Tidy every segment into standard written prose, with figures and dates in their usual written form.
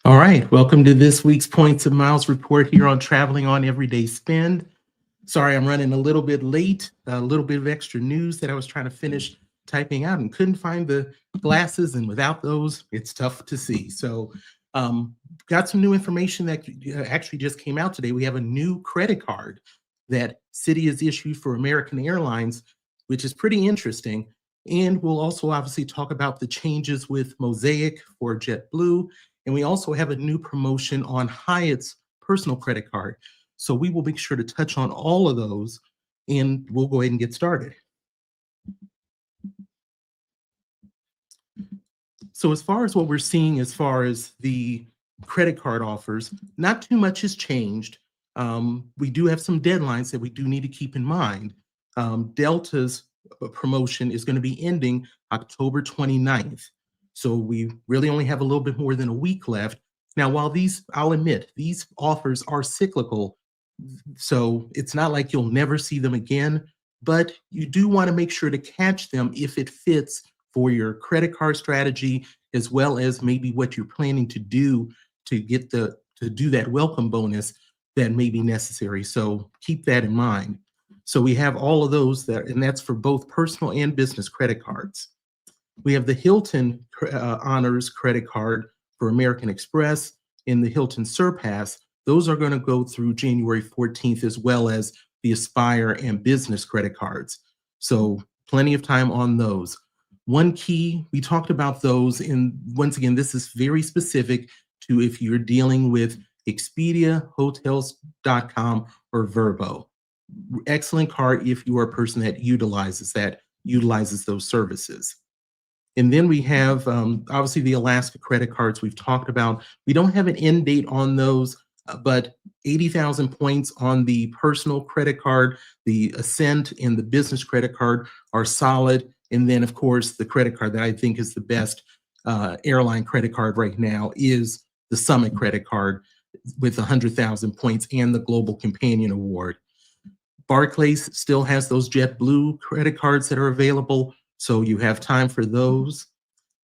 All right, welcome to this week's Points of Miles report here on Traveling on Everyday Spend. Sorry, I'm running a little bit late, a little bit of extra news that I was trying to finish typing out and couldn't find the glasses, and without those, it's tough to see. So, got some new information that actually just came out today. We have a new credit card that Citi has issued for American Airlines, which is pretty interesting. And we'll also obviously talk about the changes with Mosaic for JetBlue. And we also have a new promotion on Hyatt's personal credit card. So we will make sure to touch on all of those, and we'll go ahead and get started. So as far as what we're seeing as far as the credit card offers, not too much has changed. We do have some deadlines that we do need to keep in mind. Delta's promotion is going to be ending October 29th. So we really only have a little bit more than a week left. Now, while I'll admit, these offers are cyclical, so it's not like you'll never see them again, but you do want to make sure to catch them if it fits for your credit card strategy, as well as maybe what you're planning to do to do that welcome bonus that may be necessary. So keep that in mind. So we have all of those and that's for both personal and business credit cards. We have the Hilton Honors credit card for American Express and the Hilton Surpass. Those are going to go through January 14th, as well as the Aspire and business credit cards. So plenty of time on those. One key, we talked about those, and once again, this is very specific to if you're dealing with Expedia, Hotels.com, or Vrbo. Excellent card if you are a person that utilizes those services. And then we have obviously the Alaska credit cards we've talked about. We don't have an end date on those, but 80,000 points on the personal credit card, the Ascent and the business credit card are solid. And then, of course, the credit card that I think is the best airline credit card right now is the Summit credit card with 100,000 points and the Global Companion Award. Barclays still has those JetBlue credit cards that are available, so you have time for those.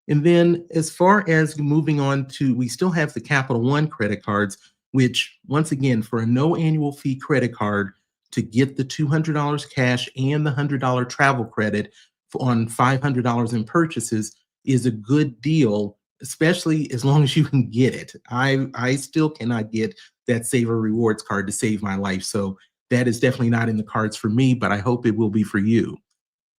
And then as far as moving on to, we still have the Capital One credit cards, which once again, for a no annual fee credit card, to get the $200 cash and the $100 travel credit on $500 in purchases is a good deal, especially as long as you can get it. I still cannot get that Saver Rewards card to save my life. So that is definitely not in the cards for me, but I hope it will be for you.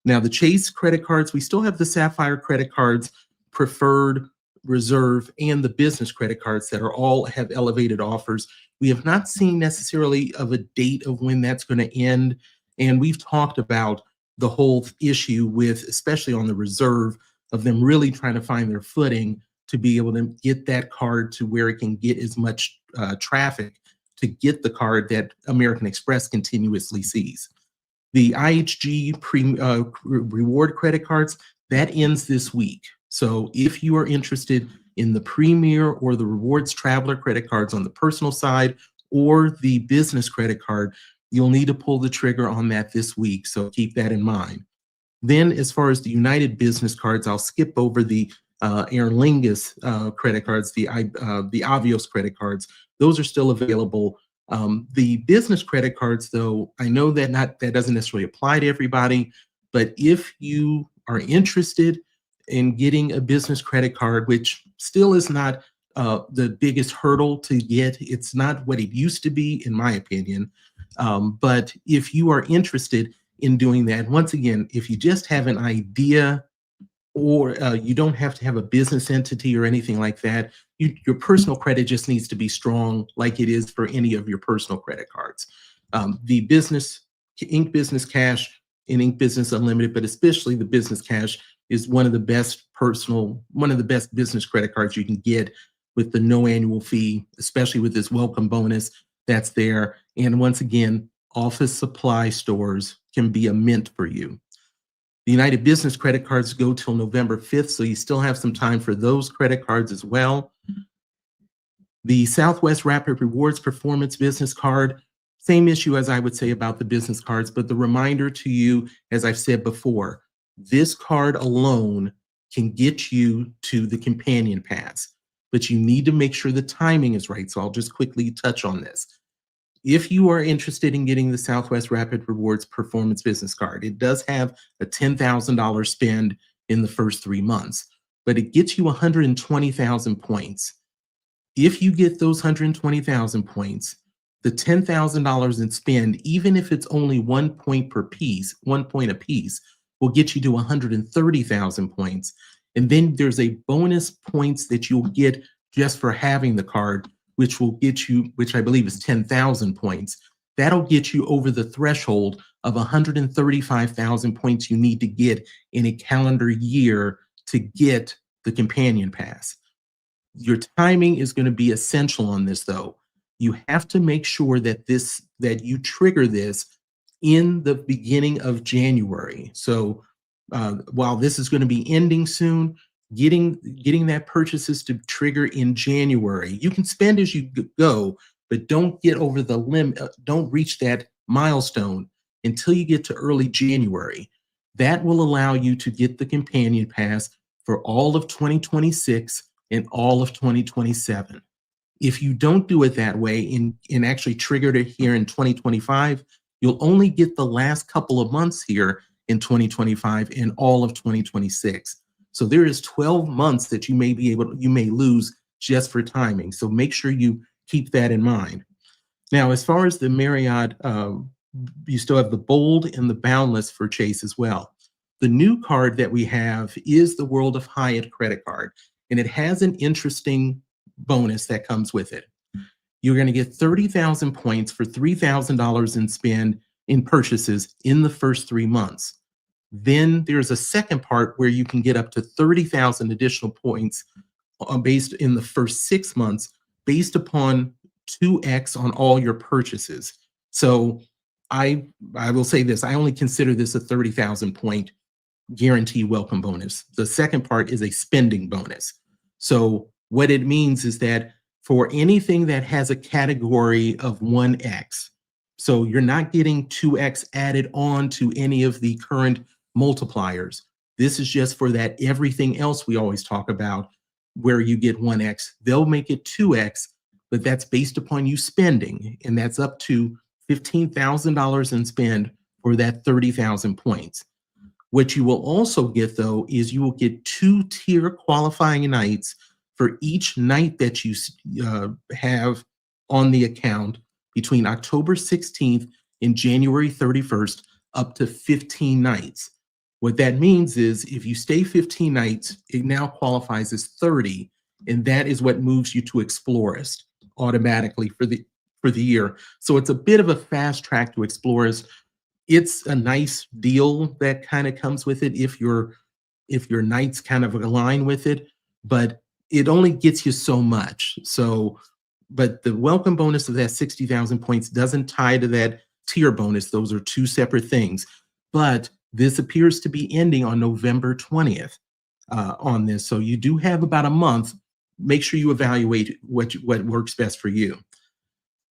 Now, the Chase credit cards, we still have the Sapphire credit cards, Preferred, Reserve, and the business credit cards that are all have elevated offers. We have not seen necessarily of a date of when that's going to end. And we've talked about the whole issue with, especially on the Reserve, of them really trying to find their footing to be able to get that card to where it can get as much traffic to get the card that American Express continuously sees. The IHG reward credit cards, that ends this week. So if you are interested in the Premier or the Rewards Traveler credit cards on the personal side or the business credit card, you'll need to pull the trigger on that this week. So keep that in mind. Then as far as the United business cards, I'll skip over the Aer Lingus credit cards, the Avios credit cards. Those are still available. The business credit cards, though, I know that that doesn't necessarily apply to everybody, but if you are interested in getting a business credit card, which still is not the biggest hurdle to get, it's not what it used to be, in my opinion. But if you are interested in doing that, once again, if you just have an idea, or you don't have to have a business entity or anything like that. Your personal credit just needs to be strong, like it is for any of your personal credit cards. The business, Ink Business Cash and Ink Business Unlimited, but especially the Business Cash, is one of the best business credit cards you can get with the no annual fee, especially with this welcome bonus that's there. And once again, office supply stores can be a mint for you. The United Business credit cards go till November 5th, so you still have some time for those credit cards as well. The Southwest Rapid Rewards Performance Business Card, same issue as I would say about the business cards, but the reminder to you, as I've said before, this card alone can get you to the companion pass. but you need to make sure the timing is right. So I'll just quickly touch on this. If you are interested in getting the Southwest Rapid Rewards Performance Business Card, it does have a $10,000 spend in the first 3 months, but it gets you 120,000 points. If you get those 120,000 points, the $10,000 in spend, even if it's only 1 point per piece, 1 point a piece, will get you to 130,000 points. And then there's a bonus points that you'll get just for having the card, which will get you, which I believe is 10,000 points. That'll get you over the threshold of 135,000 points you need to get in a calendar year to get the companion pass. Your timing is going to be essential on this, though. You have to make sure that you trigger this in the beginning of January. So while this is going to be ending soon, getting that purchases to trigger in January. You can spend as you go, but don't get over the limit. Don't reach that milestone until you get to early January. That will allow you to get the companion pass for all of 2026 and all of 2027. If you don't do it that way and actually trigger it here in 2025, you'll only get the last couple of months here in 2025 and all of 2026. So there is 12 months that you may lose just for timing. So make sure you keep that in mind. Now, as far as the Marriott, you still have the Bold and the Boundless for Chase as well. The new card that we have is the World of Hyatt credit card, and it has an interesting bonus that comes with it. You're going to get 30,000 points for $3,000 in spend in purchases in the first 3 months. Then there's a second part where you can get up to 30,000 additional points based in the first 6 months, based upon 2x on all your purchases. So I will say this, I only consider this a 30,000 point guarantee welcome bonus. The second part is a spending bonus. So what it means is that for anything that has a category of 1x, so you're not getting 2x added on to any of the current multipliers. This is just for that everything else we always talk about where you get 1x. They'll make it 2x, but that's based upon you spending, and that's up to $15,000 in spend for that 30,000 points. What you will also get, though, is you will get 2-tier qualifying nights for each night that you have on the account between October 16th and January 31st, up to 15 nights. What that means is if you stay 15 nights, it now qualifies as 30, and that is what moves you to Explorist automatically for the year. So it's a bit of a fast track to Explorist. It's a nice deal that kind of comes with it if your nights kind of align with it, but it only gets you so much. So, but the welcome bonus of that 60,000 points doesn't tie to that tier bonus. Those are two separate things. But this appears to be ending on November 20th on this. So you do have about a month. Make sure you evaluate what works best for you.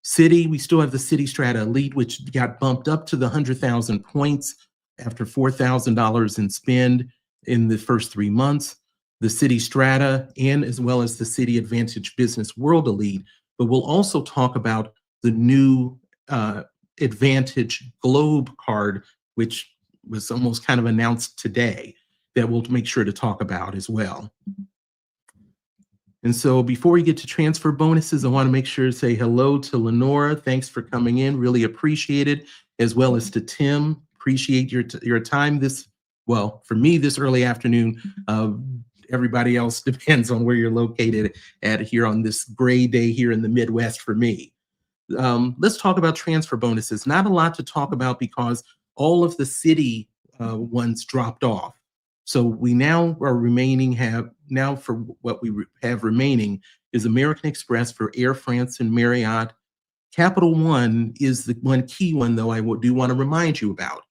City, we still have the City Strata Elite, which got bumped up to the 100,000 points after $4,000 in spend in the first 3 months. The City Strata and as well as the City AAdvantage Business World Elite. But we'll also talk about the new AAdvantage Globe card, which was almost kind of announced today, that we'll make sure to talk about as well. And so before we get to transfer bonuses, I want to make sure to say hello to Lenora. Thanks for coming in. Really appreciate it. As well as to Tim. Appreciate your time this, well, for me this early afternoon. Everybody else depends on where you're located at here on this gray day here in the Midwest for me. Let's talk about transfer bonuses. Not a lot to talk about because all of the city ones dropped off. So we now are remaining for what we have remaining is American Express for Air France and Marriott. Capital One is the one key one, though, I do want to remind you about.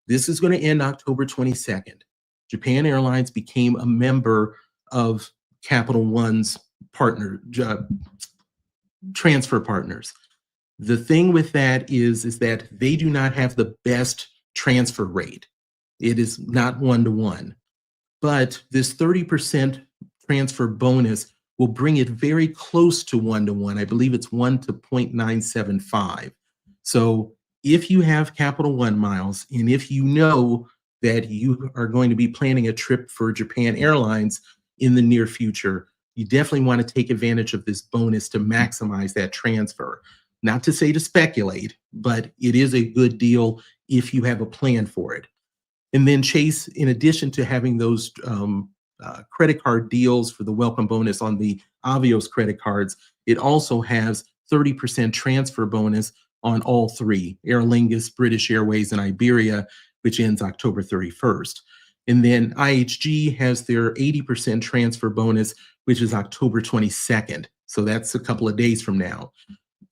This is going to end October 22nd. Japan Airlines became a member of Capital One's transfer partners. The thing with that is that they do not have the best transfer rate. It is not 1-to-1. But this 30% transfer bonus will bring it very close to 1-to-1. I believe it's 1 to 0.975. So if you have Capital One miles, and if you know that you are going to be planning a trip for Japan Airlines in the near future, you definitely want to take advantage of this bonus to maximize that transfer. Not to say to speculate, but it is a good deal if you have a plan for it. And then Chase, in addition to having those credit card deals for the welcome bonus on the Avios credit cards, it also has 30% transfer bonus on all three, Aer Lingus, British Airways, and Iberia, which ends October 31st. And then IHG has their 80% transfer bonus, which is October 22nd. So that's a couple of days from now.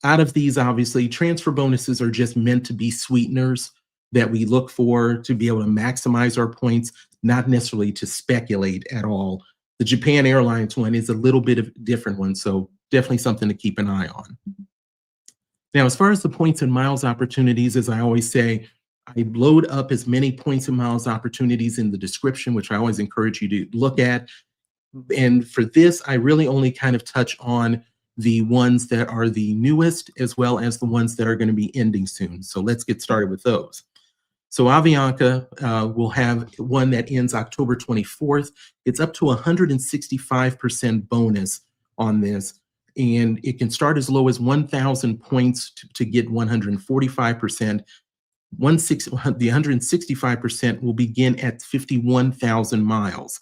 Out of these, obviously, transfer bonuses are just meant to be sweeteners that we look for to be able to maximize our points, not necessarily to speculate at all. The Japan Airlines one is a little bit of a different one, so definitely something to keep an eye on. Now, as far as the points and miles opportunities, as I always say, I load up as many points and miles opportunities in the description, which I always encourage you to look at. And for this, I really only kind of touch on the ones that are the newest, as well as the ones that are going to be ending soon. So let's get started with those. So Avianca will have one that ends October 24th. It's up to 165% bonus on this. And it can start as low as 1,000 points to get 145%. The 165% will begin at 51,000 miles.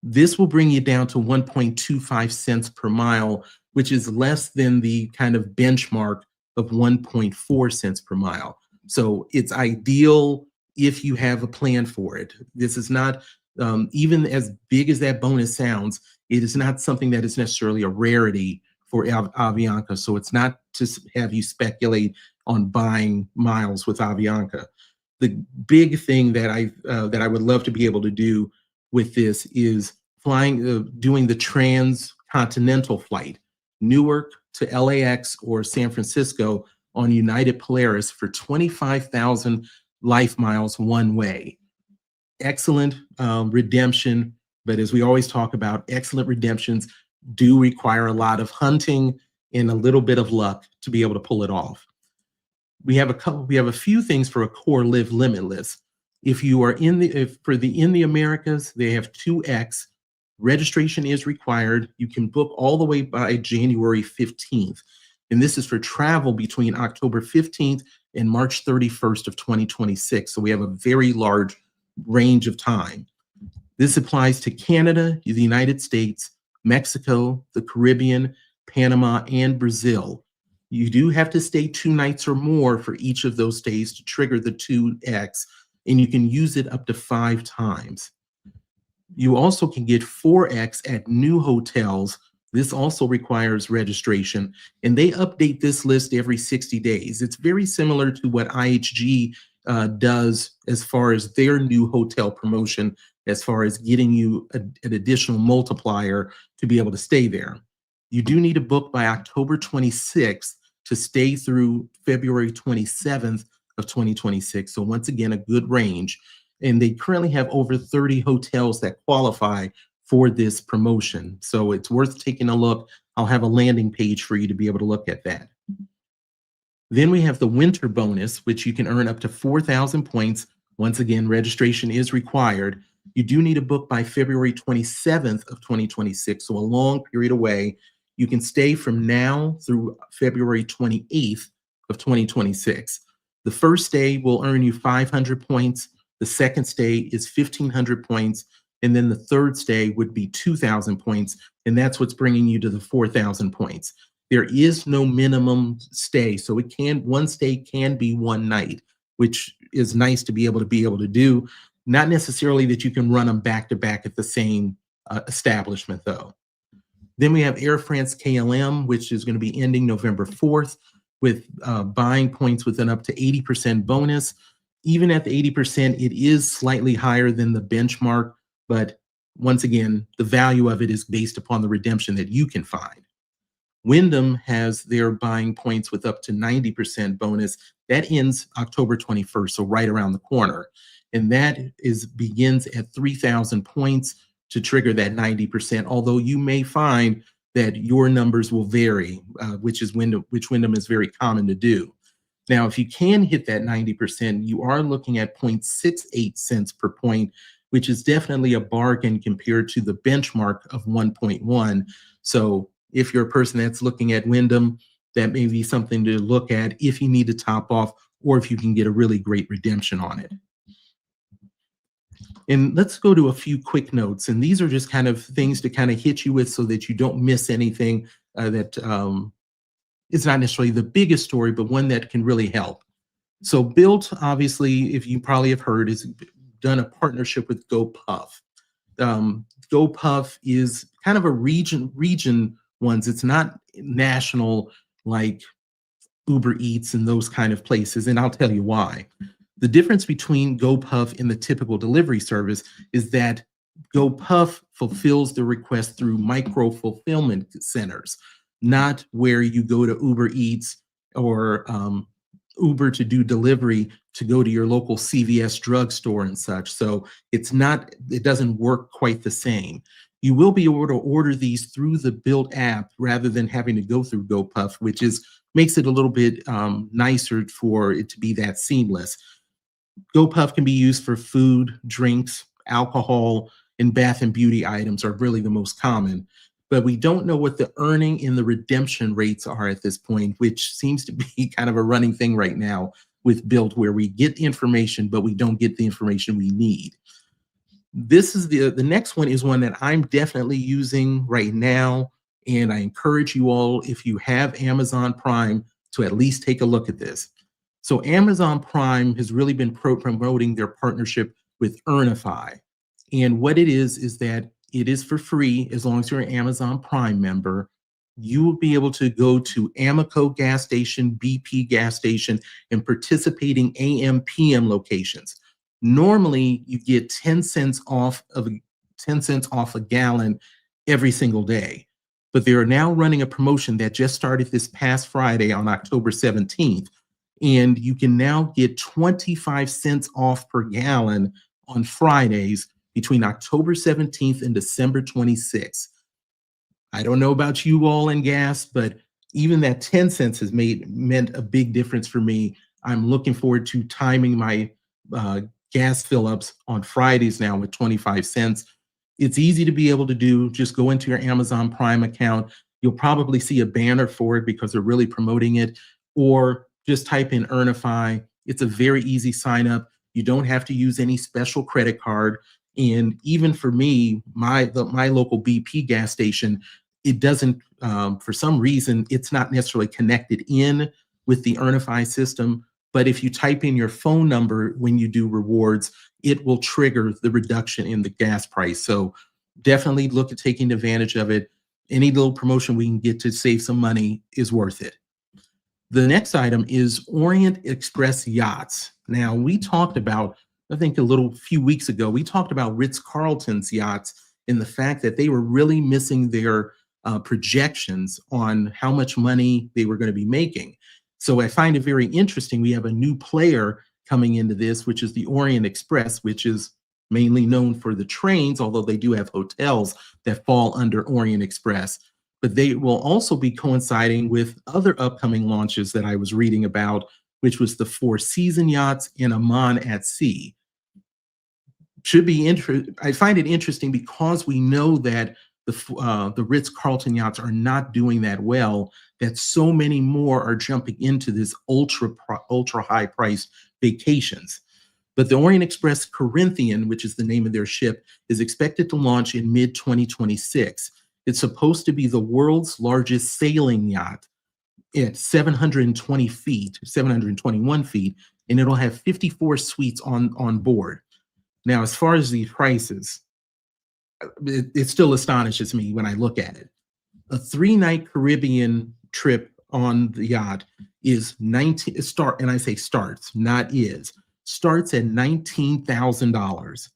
This will bring you down to 1.25 cents per mile, which is less than the kind of benchmark of 1.4 cents per mile. So it's ideal if you have a plan for it. This is not, even as big as that bonus sounds, it is not something that is necessarily a rarity for Avianca. So it's not to have you speculate on buying miles with Avianca. The big thing that I would love to be able to do with this is doing the transcontinental flight, Newark to LAX or San Francisco on United Polaris for 25,000 life miles one way. Excellent redemption, but as we always talk about, excellent redemptions do require a lot of hunting and a little bit of luck to be able to pull it off. We have a few things for Accor Live Limitless. If you are in the Americas, they have 2X. Registration is required. You can book all the way by January 15th. And this is for travel between October 15th and March 31st of 2026. So we have a very large range of time. This applies to Canada, the United States, Mexico, the Caribbean, Panama, and Brazil. You do have to stay 2 nights or more for each of those stays to trigger the 2X, and you can use it up to 5 times. You also can get 4X at new hotels. This also requires registration, and they update this list every 60 days. It's very similar to what IHG does as far as their new hotel promotion, as far as getting you an additional multiplier to be able to stay there. You do need to book by October 26th to stay through February 27th of 2026. So once again, a good range. And they currently have over 30 hotels that qualify for this promotion. So it's worth taking a look. I'll have a landing page for you to be able to look at that. Then we have the winter bonus, which you can earn up to 4,000 points. Once again, registration is required. You do need to book by February 27th of 2026, so a long period away. You can stay from now through February 28th of 2026. The first day will earn you 500 points. The second stay is 1,500 points. And then the third stay would be 2,000 points. And that's what's bringing you to the 4,000 points. There is no minimum stay. So one stay can be one night, which is nice to be able to do. Not necessarily that you can run them back to back at the same establishment though. Then we have Air France KLM, which is going to be ending November 4th with buying points with an up to 80% bonus. Even at the 80%, it is slightly higher than the benchmark, but once again, the value of it is based upon the redemption that you can find. Wyndham has their buying points with up to 90% bonus. That ends October 21st, so right around the corner. And that begins at 3,000 points to trigger that 90%, although you may find that your numbers will vary, which Wyndham is very common to do. Now, if you can hit that 90%, you are looking at 0.68 cents per point, which is definitely a bargain compared to the benchmark of 1.1. So if you're a person that's looking at Wyndham, that may be something to look at if you need to top off or if you can get a really great redemption on it. And let's go to a few quick notes. And these are just kind of things to kind of hit you with so that you don't miss anything that it's not necessarily the biggest story, but one that can really help. So Bilt, obviously, if you probably have heard, has done a partnership with GoPuff. GoPuff is kind of a region ones. It's not national like Uber Eats and those kind of places, and I'll tell you why. The difference between GoPuff and the typical delivery service is that GoPuff fulfills the request through micro fulfillment centers, not where you go to Uber Eats or Uber to do delivery to go to your local CVS drugstore and such. So it doesn't work quite the same. You will be able to order these through the Bilt app rather than having to go through GoPuff, which makes it a little bit nicer for it to be that seamless. GoPuff can be used for food, drinks, alcohol, and bath and beauty items are really the most common. But we don't know what the earning and the redemption rates are at this point, which seems to be kind of a running thing right now with Bilt, where we get the information, but we don't get the information we need. This is the next one is one that I'm definitely using right now. And I encourage you all, if you have Amazon Prime, to at least take a look at this. So Amazon Prime has really been promoting their partnership with Earnify. And what it is that it is for free as long as you're an Amazon Prime member. You will be able to go to Amoco gas station, BP gas station, and participating AM PM locations. Normally, you get 10 cents off a gallon every single day. But they are now running a promotion that just started this past Friday on October 17th. And you can now get 25 cents off per gallon on Fridays between October 17th and December 26th. I don't know about you all in gas, but even that 10 cents has meant a big difference for me. I'm looking forward to timing my gas fill-ups on Fridays now with 25 cents. It's easy to be able to do. Just go into your Amazon Prime account. You'll probably see a banner for it because they're really promoting it, or just type in Earnify. It's a very easy sign up. You don't have to use any special credit card. And even for me, my local BP gas station, it doesn't, for some reason, it's not necessarily connected in with the Earnify system. But if you type in your phone number when you do rewards, it will trigger the reduction in the gas price. So definitely look at taking advantage of it. Any little promotion we can get to save some money is worth it. The next item is Orient Express Yachts. Now, we talked about, I think a few weeks ago, we talked about Ritz-Carlton's yachts and the fact that they were really missing their projections on how much money they were going to be making. So I find it very interesting. We have a new player coming into this, which is the Orient Express, which is mainly known for the trains, although they do have hotels that fall under Orient Express. But they will also be coinciding with other upcoming launches that I was reading about, which was the Four Seasons yachts and Aman at Sea. Should be I find it interesting because we know that the Ritz-Carlton yachts are not doing that well, that so many more are jumping into this ultra high priced vacations. But the Orient Express Corinthian, which is the name of their ship, is expected to launch in mid-2026. It's supposed to be the world's largest sailing yacht at 721 feet, and it'll have 54 suites on board. Now, as far as these prices, it still astonishes me when I look at it. A 3-night Caribbean trip on the yacht is starts at $19,000.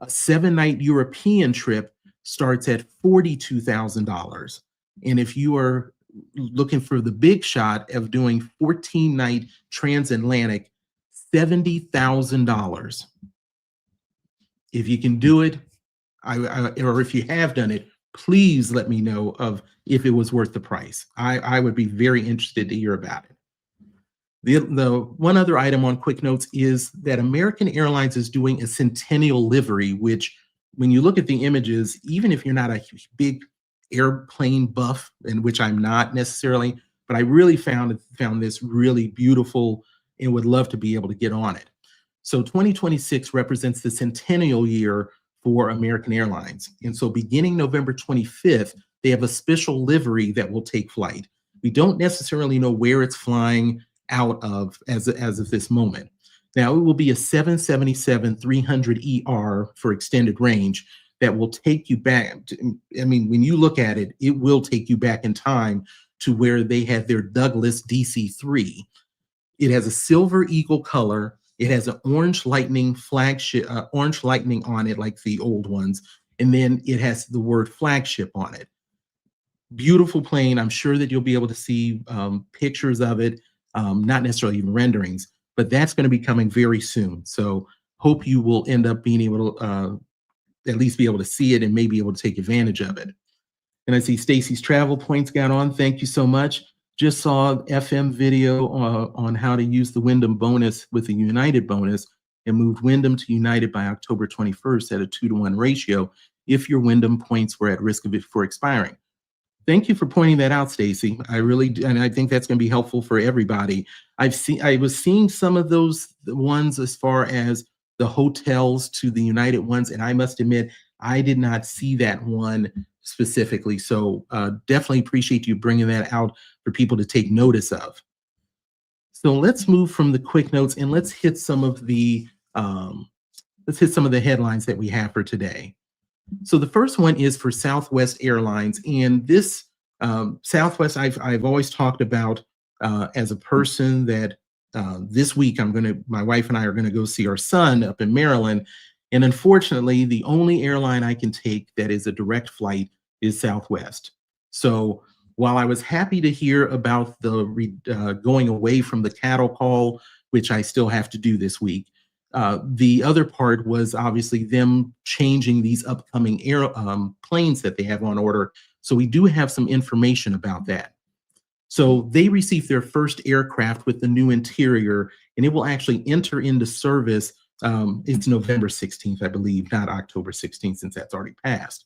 A 7-night European trip starts at $42,000. And if you are looking for the big shot of doing 14-night transatlantic, $70,000. If you can do it, or if you have done it, please let me know of if it was worth the price. I would be very interested to hear about it. The one other item on quick notes is that American Airlines is doing a centennial livery, which when you look at the images, even if you're not a big airplane buff, and which I'm not necessarily, but I really found this really beautiful and would love to be able to get on it. So 2026 represents the centennial year for American Airlines. And so beginning November 25th, they have a special livery that will take flight. We don't necessarily know where it's flying out of as of this moment. Now, it will be a 777-300ER for extended range that will take you back. I mean, when you look at it, it will take you back in time to where they had their Douglas DC-3. It has a silver eagle color. It has an orange lightning flagship, orange lightning on it, like the old ones. And then it has the word flagship on it. Beautiful plane. I'm sure that you'll be able to see pictures of it, not necessarily even renderings, but that's going to be coming very soon. So hope you will end up being able to at least be able to see it and maybe able to take advantage of it. And I see Stacy's Travel Points got on. Thank you so much. Just saw FM video on how to use the Wyndham bonus with the United bonus and moved Wyndham to United by October 21st at a 2-to-1 ratio if your Wyndham points were at risk of it for expiring. Thank you for pointing that out, Stacy. I really do, and I think that's going to be helpful for everybody. I was seeing some of those ones as far as the hotels to the United ones, and I must admit I did not see that one specifically. So definitely appreciate you bringing that out for people to take notice of. So let's move from the quick notes and let's hit some of the headlines that we have for today. So the first one is for Southwest Airlines, and this Southwest I've always talked about as a person that this week my wife and I are gonna go see our son up in Maryland, and unfortunately the only airline I can take that is a direct flight is Southwest. So while I was happy to hear about the going away from the cattle call, which I still have to do this week, the other part was obviously them changing these upcoming planes that they have on order. So we do have some information about that. So they received their first aircraft with the new interior, and it will actually enter into service. It's November 16th, I believe, not October 16th, since that's already passed.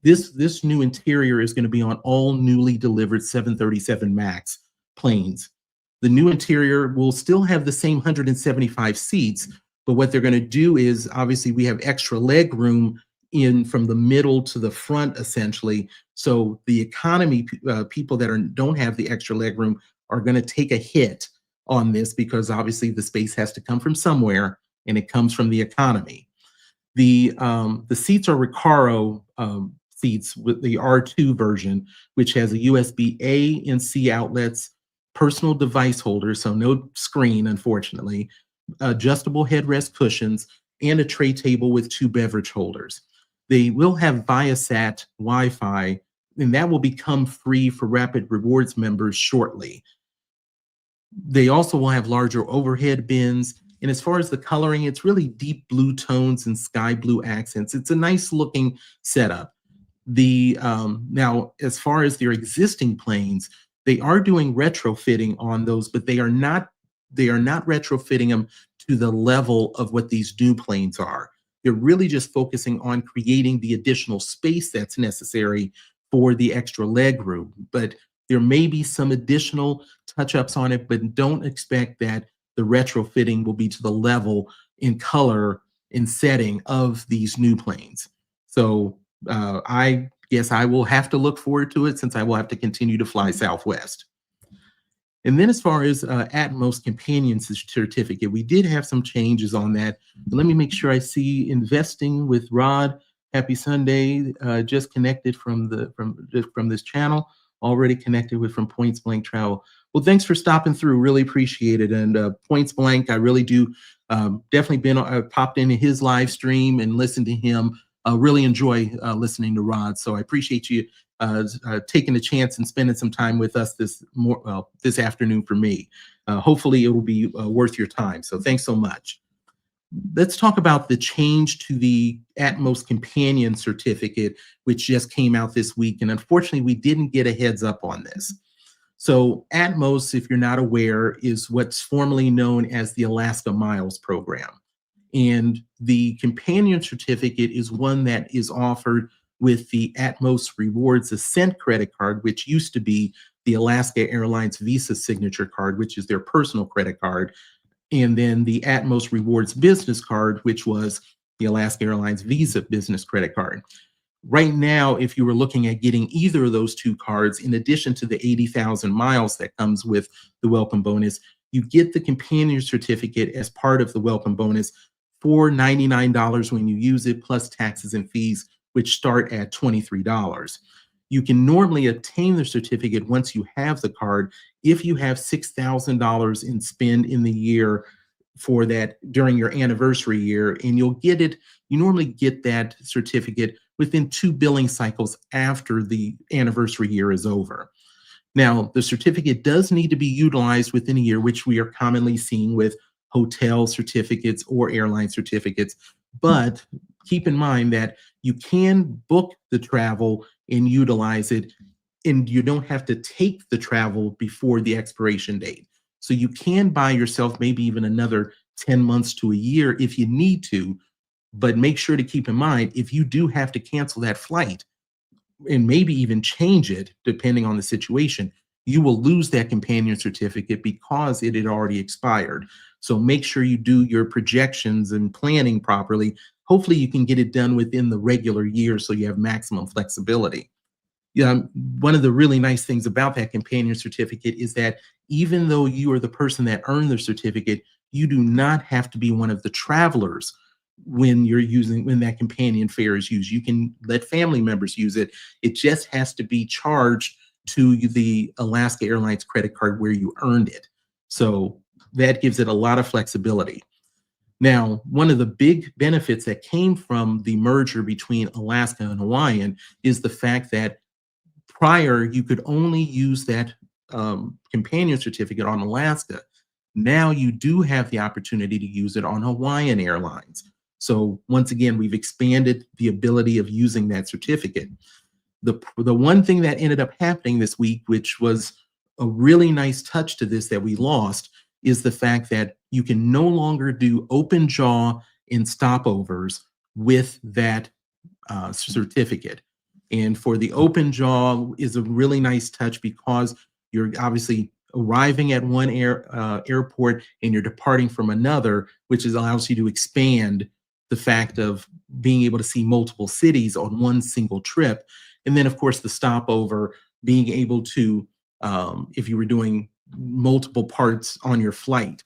This new interior is going to be on all newly delivered 737 MAX planes. The new interior will still have the same 175 seats, but what they're going to do is, obviously, we have extra leg room in from the middle to the front, essentially. So the economy people that don't have the extra leg room are going to take a hit on this, because obviously the space has to come from somewhere, and it comes from the economy. The seats are Recaro seats with the R2 version, which has a USB-A and C outlets, personal device holder, so no screen, unfortunately, adjustable headrest cushions, and a tray table with 2 beverage holders. They will have Viasat Wi-Fi, and that will become free for Rapid Rewards members shortly. They also will have larger overhead bins, and as far as the coloring, it's really deep blue tones and sky blue accents. It's a nice looking setup. Now, as far as their existing planes, they are doing retrofitting on those, but they are not retrofitting them to the level of what these new planes are. They're really just focusing on creating the additional space that's necessary for the extra leg room. But there may be some additional touch-ups on it, but don't expect that the retrofitting will be to the level in color and setting of these new planes. So I guess I will have to look forward to it, since I will have to continue to fly Southwest. And then as far as Atmos companion certificate, we did have some changes on that. Let me make sure I see investing with Rod. Happy Sunday. Just connected from this channel. Already connected with from Points Blank Travel. Well, thanks for stopping through. Really appreciate it. And Points Blank, I really do definitely popped into his live stream and listened to him. Really enjoy listening to Rod. So I appreciate you taking a chance and spending some time with us this afternoon for me. Hopefully it will be worth your time. So thanks so much. let's talk about the change to the Atmos Companion Certificate, which just came out this week. And unfortunately, we didn't get a heads up on this. So Atmos, if you're not aware, is what's formerly known as the Alaska Miles Program. And the Companion Certificate is one that is offered with the Atmos Rewards Ascent credit card, which used to be the Alaska Airlines Visa Signature card, which is their personal credit card, and then the Atmos Rewards Business card, which was the Alaska Airlines Visa Business credit card. Right now, if you were looking at getting either of those two cards, in addition to the 80,000 miles that comes with the welcome bonus, you get the Companion Certificate as part of the welcome bonus for $99 when you use it, plus taxes and fees, which start at $23. You can normally obtain the certificate once you have the card if you have $6,000 in spend in the year for that during your anniversary year, and you'll get it. You normally get that certificate within 2 billing cycles after the anniversary year is over. Now, the certificate does need to be utilized within a year, which we are commonly seeing with hotel certificates or airline certificates. But keep in mind that you can book the travel and utilize it, and you don't have to take the travel before the expiration date. So you can buy yourself maybe even another 10 months to a year if you need to, but make sure to keep in mind, if you do have to cancel that flight and maybe even change it, depending on the situation, you will lose that companion certificate because it had already expired. So make sure you do your projections and planning properly. Hopefully you can get it done within the regular year so you have maximum flexibility. Yeah, one of the really nice things about that companion certificate is that even though you are the person that earned the certificate, you do not have to be one of the travelers when that companion fare is used. You can let family members use it. It just has to be charged to the Alaska Airlines credit card where you earned it. So that gives it a lot of flexibility. Now, one of the big benefits that came from the merger between Alaska and Hawaiian is the fact that prior, you could only use that companion certificate on Alaska. Now you do have the opportunity to use it on Hawaiian Airlines. So once again, we've expanded the ability of using that certificate. The one thing that ended up happening this week, which was a really nice touch to this that we lost, is the fact that you can no longer do open jaw and stopovers with that certificate. And for the open jaw is a really nice touch because you're obviously arriving at one airport and you're departing from another, which allows you to expand the fact of being able to see multiple cities on one single trip. And then, of course, the stopover, being able to, if you were doing multiple parts on your flight.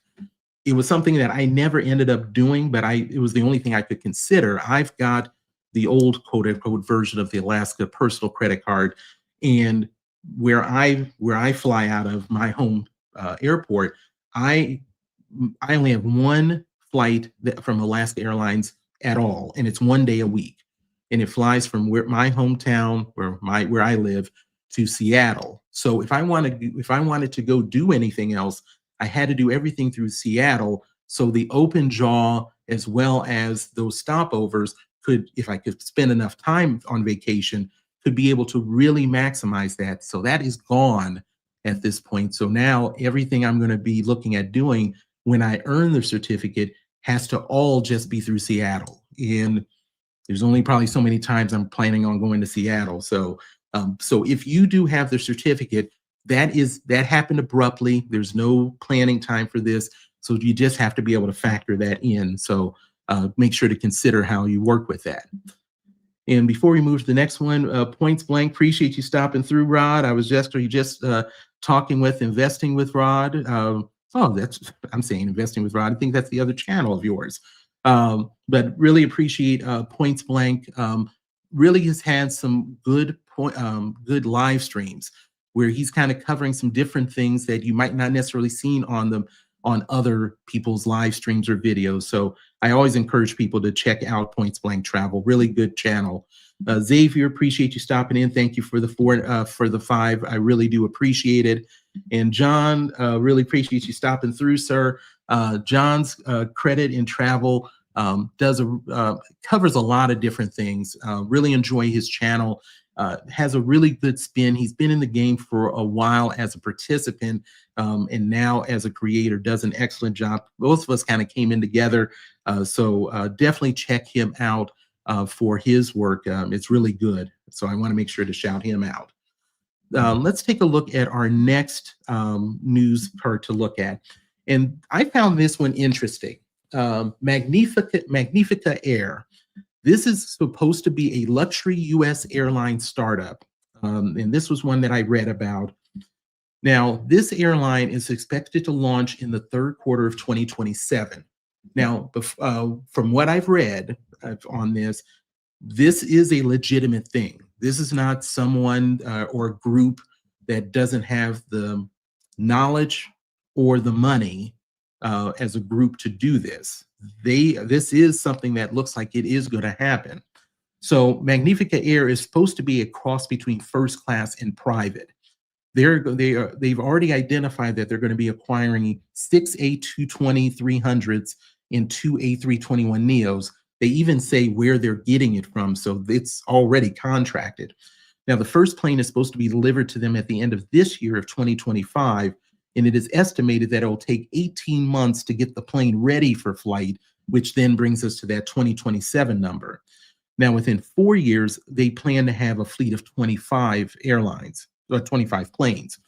It was something that I never ended up doing, but it was the only thing I could consider. I've got the old quote unquote version of the Alaska personal credit card, and where I fly out of my home airport, I only have one flight from Alaska Airlines at all, and it's 1 day a week, and it flies from my hometown, where I live, to Seattle. So if I wanted to go do anything else, I had to do everything through Seattle. So the open jaw as well as those stopovers could, if I could spend enough time on vacation, could be able to really maximize that. So that is gone at this point. So now everything I'm going to be looking at doing when I earn the certificate has to all just be through Seattle. And there's only probably so many times I'm planning on going to Seattle. So if you do have the certificate, that happened abruptly. There's no planning time for this. So you just have to be able to factor that in. So make sure to consider how you work with that. And before we move to the next one, Points Blank, appreciate you stopping through, Rod. I was just talking with Investing with Rod. I'm saying Investing with Rod. I think that's the other channel of yours. But really appreciate Points Blank. Really has had some good live streams where he's kind of covering some different things that you might not necessarily seen on other people's live streams or videos. So I always encourage people to check out Points Blank Travel. Really good channel. Xavier, appreciate you stopping in. Thank you for the 5. I really do appreciate it. And John, really appreciate you stopping through, sir. John's credit and travel covers a lot of different things. Really enjoy his channel. Has a really good spin. He's been in the game for a while as a participant, and now as a creator does an excellent job. Both of us kind of came in together, so definitely check him out for his work. It's really good, so I want to make sure to shout him out. Let's take a look at our next news part to look at. And I found this one interesting. Magnifica Air. This is supposed to be a luxury U.S. airline startup. And this was one that I read about. Now, this airline is expected to launch in the third quarter of 2027. Now, from what I've read on this is a legitimate thing. This is not someone or a group that doesn't have the knowledge or the money as a group to do this. This is something that looks like it is going to happen. So Magnifica Air is supposed to be a cross between first class and private. They've already identified that they're going to be acquiring 6 A220-300s and 2 A321neos. They even say where they're getting it from, so it's already contracted. Now, the first plane is supposed to be delivered to them at the end of this year of 2025, and it is estimated that it will take 18 months to get the plane ready for flight, which then brings us to that 2027 number. Now, within 4 years, they plan to have a fleet of 25 airlines, or 25 planes.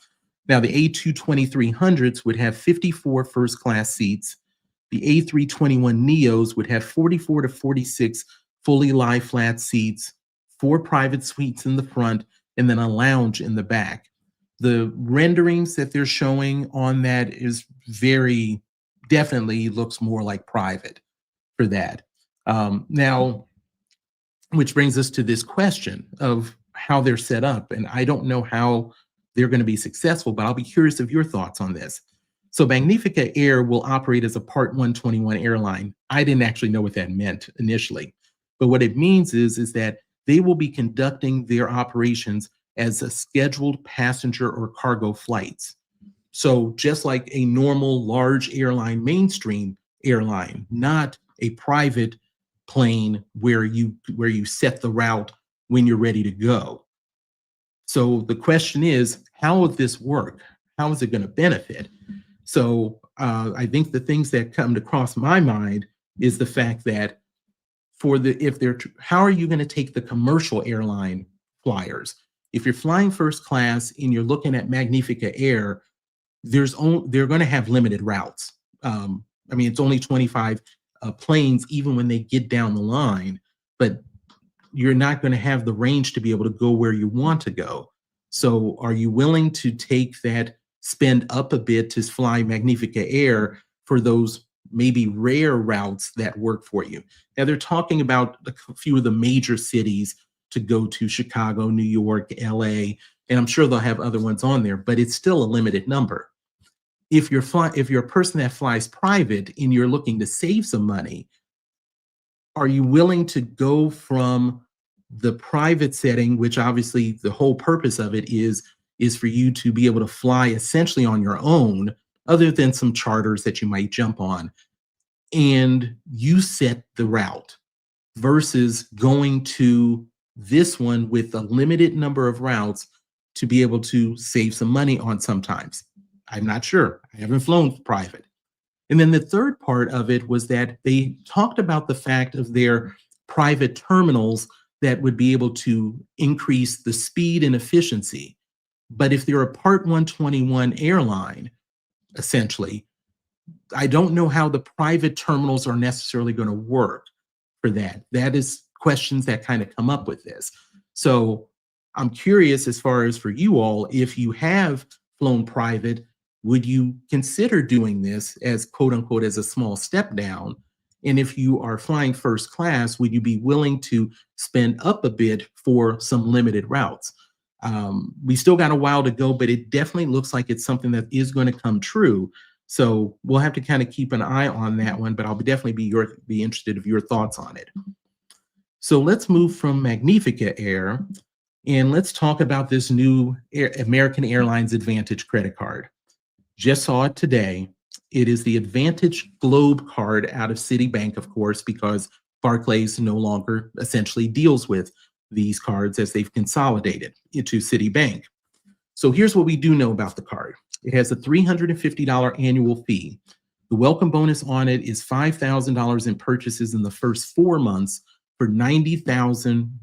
Now, the A220-300s would have 54 first-class seats. The A321neos would have 44 to 46 fully lie-flat seats, 4 private suites in the front, and then a lounge in the back. The renderings that they're showing on that is definitely looks more like private for that. Now, which brings us to this question of how they're set up. And I don't know how they're going to be successful, but I'll be curious of your thoughts on this. So Magnifica Air will operate as a Part 121 airline. I didn't actually know what that meant initially, but what it means is that they will be conducting their operations as a scheduled passenger or cargo flights. So just like a normal large airline, mainstream airline, not a private plane where you set the route when you're ready to go. So the question is, how will this work? How is it going to benefit? So I think the things that come to cross my mind is the fact that how are you going to take the commercial airline flyers? If you're flying first class and you're looking at Magnifica Air, they're going to have limited routes. I mean, it's only 25 planes, even when they get down the line, but you're not going to have the range to be able to go where you want to go. So are you willing to take that, spend up a bit to fly Magnifica Air for those maybe rare routes that work for you? Now, they're talking about a few of the major cities to go to: Chicago, New York, LA, and I'm sure they'll have other ones on there, but it's still a limited number. If you're a person that flies private and you're looking to save some money, are you willing to go from the private setting, which obviously the whole purpose of it is for you to be able to fly essentially on your own, other than some charters that you might jump on, and you set the route, versus going to this one with a limited number of routes to be able to save some money on sometimes? I'm not sure. I haven't flown private. And then the third part of it was that they talked about the fact of their private terminals that would be able to increase the speed and efficiency. But if they're a Part 121 airline, essentially, I don't know how the private terminals are necessarily going to work for that. That is questions that kind of come up with this. So I'm curious, as far as for you all, if you have flown private, would you consider doing this as quote unquote as a small step down? And if you are flying first class, would you be willing to spend up a bit for some limited routes? We still got a while to go, but it definitely looks like it's something that is going to come true. So we'll have to kind of keep an eye on that one, but I'll definitely be interested in your thoughts on it. So let's move from Magnifica Air and let's talk about this new American Airlines AAdvantage credit card. Just saw it today. It is the AAdvantage Globe card out of Citibank, of course, because Barclays no longer essentially deals with these cards as they've consolidated into Citibank. So here's what we do know about the card. It has a $350 annual fee. The welcome bonus on it is $5,000 in purchases in the first 4 months for 90,000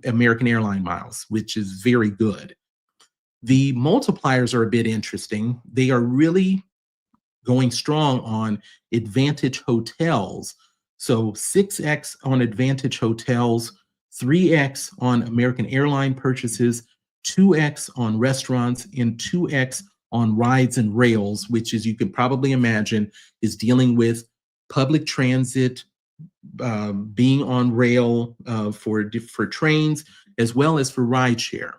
American Airline miles, which is very good. The multipliers are a bit interesting. They are really going strong on AAdvantage hotels. So 6x on AAdvantage hotels, 3x on American Airline purchases, 2x on restaurants, and 2x on rides and rails, which, as you can probably imagine, is dealing with public transit, being on rail for trains, as well as for rideshare.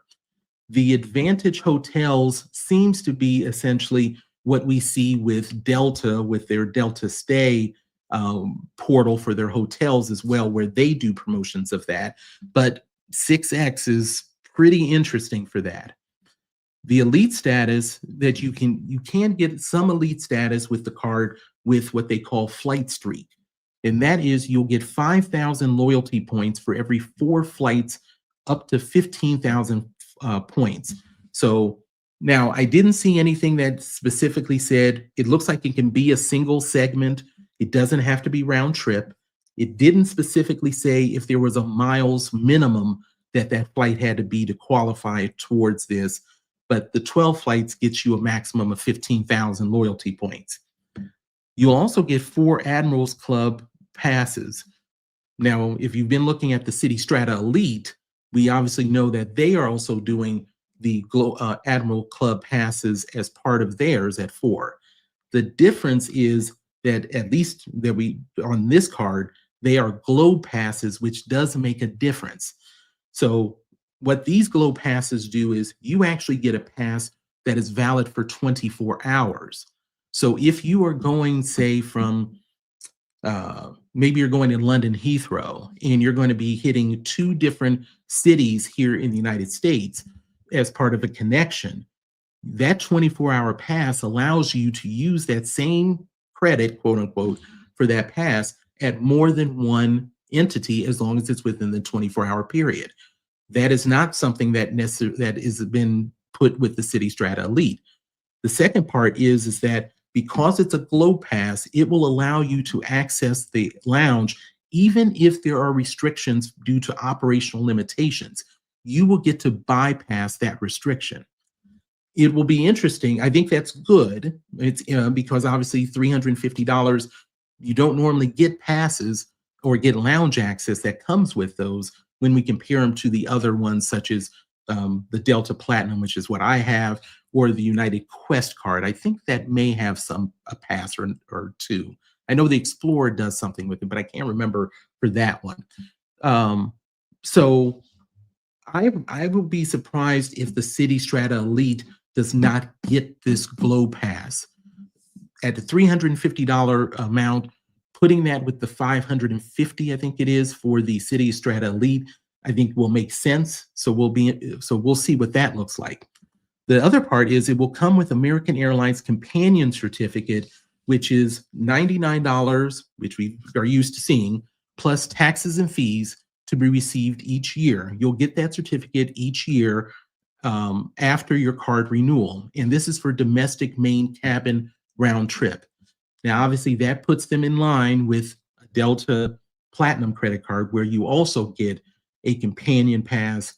The AAdvantage hotels seems to be essentially what we see with Delta, with their Delta Stay portal for their hotels as well, where they do promotions of that. But 6x is pretty interesting for that. The elite status that you can get some elite status with the card with what they call Flight Streak. And that is you'll get 5,000 loyalty points for every 4 flights up to 15,000 points. So now I didn't see anything that specifically said it looks like it can be a single segment. It doesn't have to be round trip. It didn't specifically say if there was a miles minimum that flight had to be to qualify towards this. But the 12 flights gets you a maximum of 15,000 loyalty points. You'll also get 4 Admirals Club passes. Now, if you've been looking at the City Strata Elite, we obviously know that they are also doing the Admiral Club passes as part of theirs at 4. The difference is that at least that we on this card, they are Globe passes, which does make a difference. So what these Globe passes do is you actually get a pass that is valid for 24 hours. So if you are going, say, from maybe you're going in London Heathrow and you're going to be hitting 2 different cities here in the United States as part of a connection, that 24-hour pass allows you to use that same credit, quote unquote, for that pass at more than one entity as long as it's within the 24-hour period. That is not something that has been put with the City Strata Elite. The second part is that because it's a Globe Pass, it will allow you to access the lounge even if there are restrictions due to operational limitations. You will get to bypass that restriction. It will be interesting. I think that's good. It's because obviously $350, you don't normally get passes or get lounge access that comes with those when we compare them to the other ones, such as the Delta Platinum, which is what I have, or the United Quest card. I think that may have a pass or 2. I know the Explorer does something with it, but I can't remember for that one. So I would be surprised if the City Strata Elite does not get this Globe Pass. At the $350 amount, putting that with the $550, I think it is, for the City Strata Elite, I think will make sense. So we'll see what that looks like. The other part is it will come with American Airlines Companion Certificate, which is $99, which we are used to seeing, plus taxes and fees to be received each year. You'll get that certificate each year after your card renewal. And this is for domestic main cabin round trip. Now, obviously, that puts them in line with a Delta Platinum credit card, where you also get a companion pass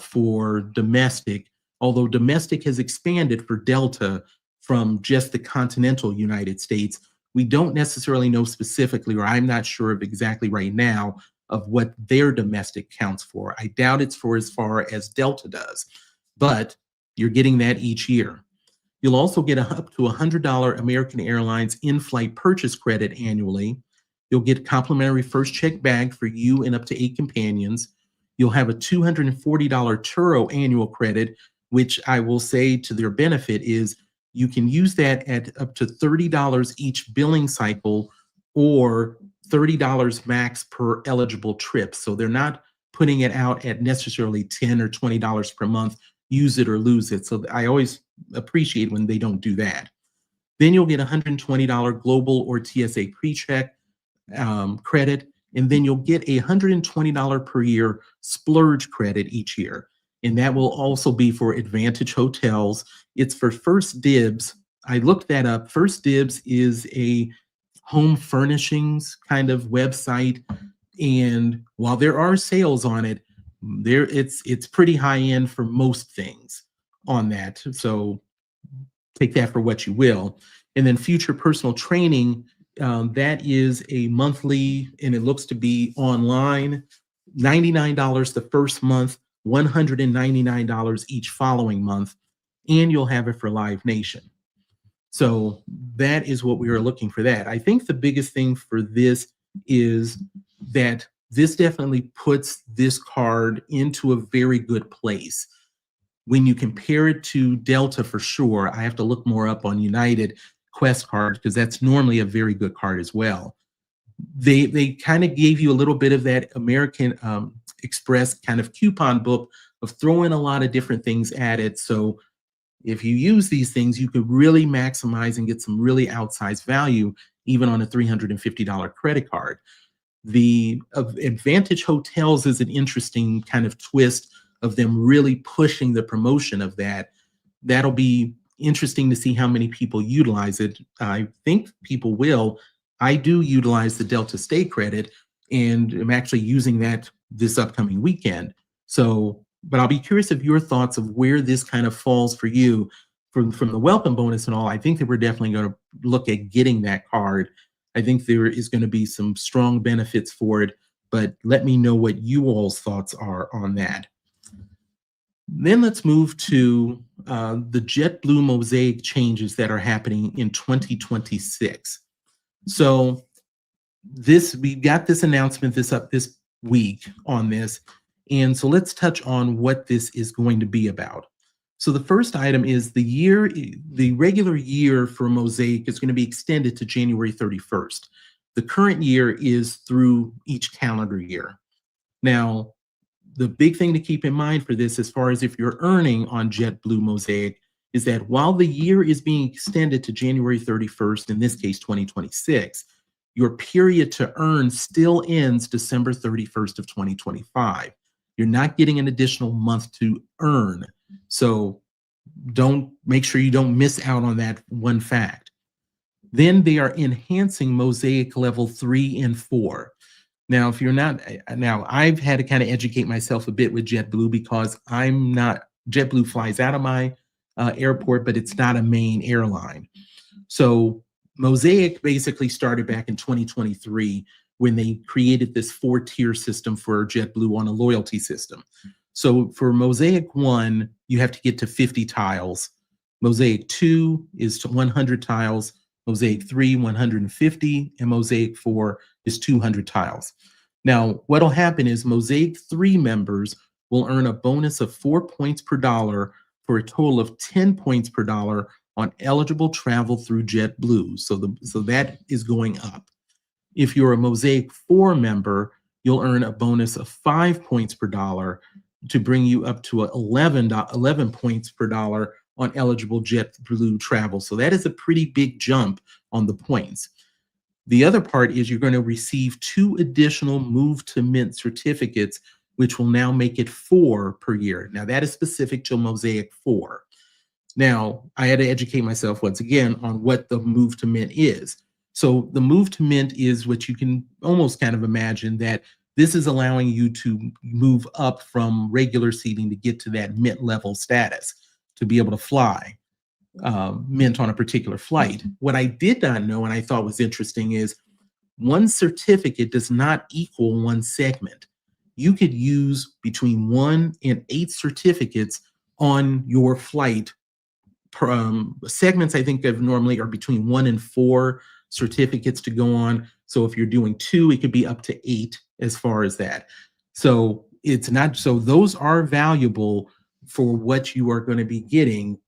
for domestic, although domestic has expanded for Delta from just the continental United States. We don't necessarily know specifically, or I'm not sure of exactly right now, of what their domestic counts for. I doubt it's for as far as Delta does, but you're getting that each year. You'll also get up to $100 American Airlines in-flight purchase credit annually. You'll get complimentary first check bag for you and up to 8 companions. You'll have a $240 Turo annual credit, which I will say to their benefit is you can use that at up to $30 each billing cycle or $30 max per eligible trip. So they're not putting it out at necessarily $10 or $20 per month, use it or lose it. So I always appreciate when they don't do that. Then you'll get $120 global or TSA pre-check credit, and then you'll get a $120 per year splurge credit each year. And that will also be for AAdvantage hotels. It's for First Dibs. I looked that up. First Dibs is a home furnishings kind of website. And while there are sales on it, it's pretty high end for most things on that. So take that for what you will. And then Future Personal Training, that is a monthly, and it looks to be online, $99 the first month, $199 each following month, and you'll have it for Live Nation. So that is what we are looking for that. I think the biggest thing for this is that this definitely puts this card into a very good place. When you compare it to Delta, for sure, I have to look more up on United Quest card because that's normally a very good card as well. They kind of gave you a little bit of that American Express kind of coupon book of throwing a lot of different things at it. So if you use these things, you could really maximize and get some really outsized value, even on a $350 credit card. The AAdvantage hotels is an interesting kind of twist of them really pushing the promotion of that. That'll be interesting to see how many people utilize it. I think people will. I do utilize the Delta Stay credit, and I'm actually using that this upcoming weekend. So, but I'll be curious of your thoughts of where this kind of falls for you from the welcome bonus and all. I think that we're definitely going to look at getting that card. I think there is going to be some strong benefits for it, but let me know what you all's thoughts are on that. Then let's move to the JetBlue Mosaic changes that are happening in 2026. So we got this announcement this week on this. And so let's touch on what this is going to be about. So the first item is the regular year for Mosaic is going to be extended to January 31st. The current year is through each calendar year. Now, the big thing to keep in mind for this, as far as if you're earning on JetBlue Mosaic, is that while the year is being extended to January 31st, in this case 2026, your period to earn still ends December 31st of 2025. You're not getting an additional month to earn. So make sure you don't miss out on that one fact. Then they are enhancing Mosaic level 3 and 4. Now, if you're not, I've had to kind of educate myself a bit with JetBlue because JetBlue flies out of my airport, but it's not a main airline. So Mosaic basically started back in 2023 when they created this 4-tier system for JetBlue on a loyalty system. So for Mosaic 1, you have to get to 50 tiles. Mosaic 2 is to 100 tiles. Mosaic 3, 150, and Mosaic 4 is 200 tiles. Now, what'll happen is Mosaic 3 members will earn a bonus of 4 points per dollar for a total of 10 points per dollar on eligible travel through JetBlue. So that is going up. If you're a Mosaic 4 member, you'll earn a bonus of 5 points per dollar to bring you up to 11 points per dollar on eligible JetBlue travel. So that is a pretty big jump on the points. The other part is you're going to receive 2 additional Move to Mint certificates, which will now make it 4 per year. Now that is specific to Mosaic 4. Now, I had to educate myself once again on what the Move to Mint is. So the Move to Mint is what you can almost kind of imagine that this is allowing you to move up from regular seating to get to that Mint level status, to be able to fly Mint on a particular flight. What I did not know and I thought was interesting is one certificate does not equal one segment. You could use between 1 and 8 certificates on your flight. Segments I think of normally are between 1 and 4 certificates to go on. So if you're doing 2, it could be up to 8 as far as that. So it's not, so those are valuable for what you are going to be getting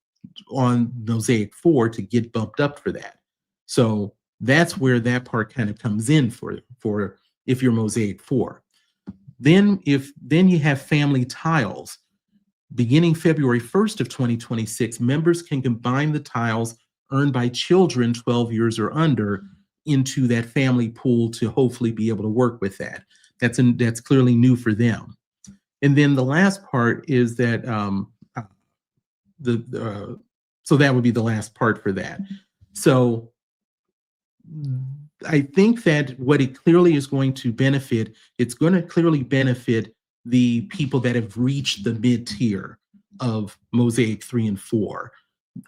on Mosaic 4 to get bumped up for that. So that's where that part kind of comes in for if you're Mosaic 4. Then you have family tiles. Beginning February 1st of 2026, members can combine the tiles earned by children 12 years or under into that family pool to hopefully be able to work with that. That's clearly new for them. And then the last part is that the so that would be the last part for that. So I think that what it clearly is going to benefit, it's going to clearly benefit the people that have reached the mid-tier of Mosaic 3 and 4.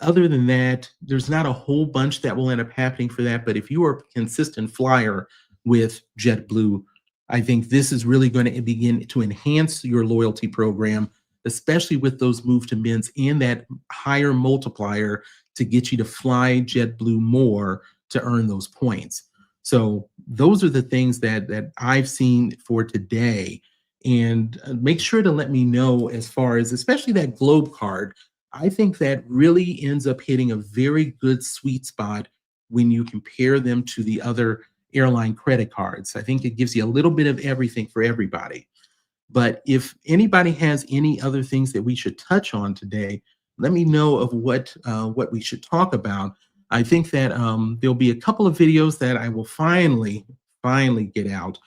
Other than that, there's not a whole bunch that will end up happening for that. But if you are a consistent flyer with JetBlue, I think this is really going to begin to enhance your loyalty program, especially with those move to mins and that higher multiplier to get you to fly JetBlue more to earn those points. So those are the things that I've seen for today. And make sure to let me know as far as, especially that Globe card. I think that really ends up hitting a very good sweet spot when you compare them to the other airline credit cards. I think it gives you a little bit of everything for everybody. But if anybody has any other things that we should touch on today, let me know of what we should talk about. I think that there'll be a couple of videos that I will finally get out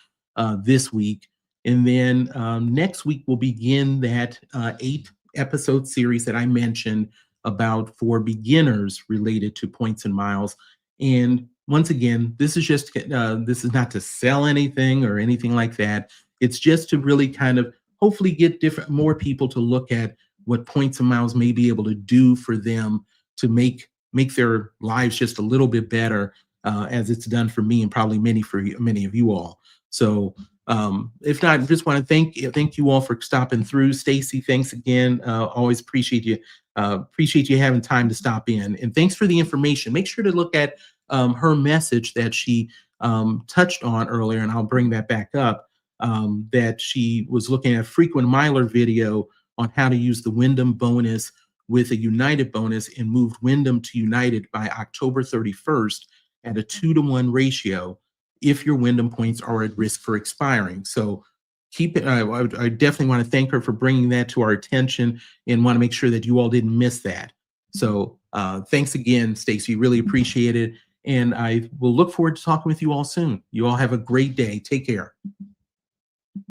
this week. And then next week we'll begin that 8-episode series that I mentioned about for beginners related to points and miles. And once again, this is just this is not to sell anything or anything like that. It's just to really kind of hopefully get more people to look at what points and miles may be able to do for them to make their lives just a little bit better, as it's done for me and probably many of you all. So if not, I just want to thank you all for stopping through. Stacy, thanks again. Always appreciate you having time to stop in, and thanks for the information. Make sure to look at her message that she touched on earlier, and I'll bring that back up. That she was looking at a frequent miler video on how to use the Wyndham bonus with a United bonus and moved Wyndham to United by October 31st at a 2-to-1 ratio if your Wyndham points are at risk for expiring. So keep it. I definitely want to thank her for bringing that to our attention and want to make sure that you all didn't miss that. So thanks again, Stacy. Really appreciate it. And I will look forward to talking with you all soon. You all have a great day. Take care.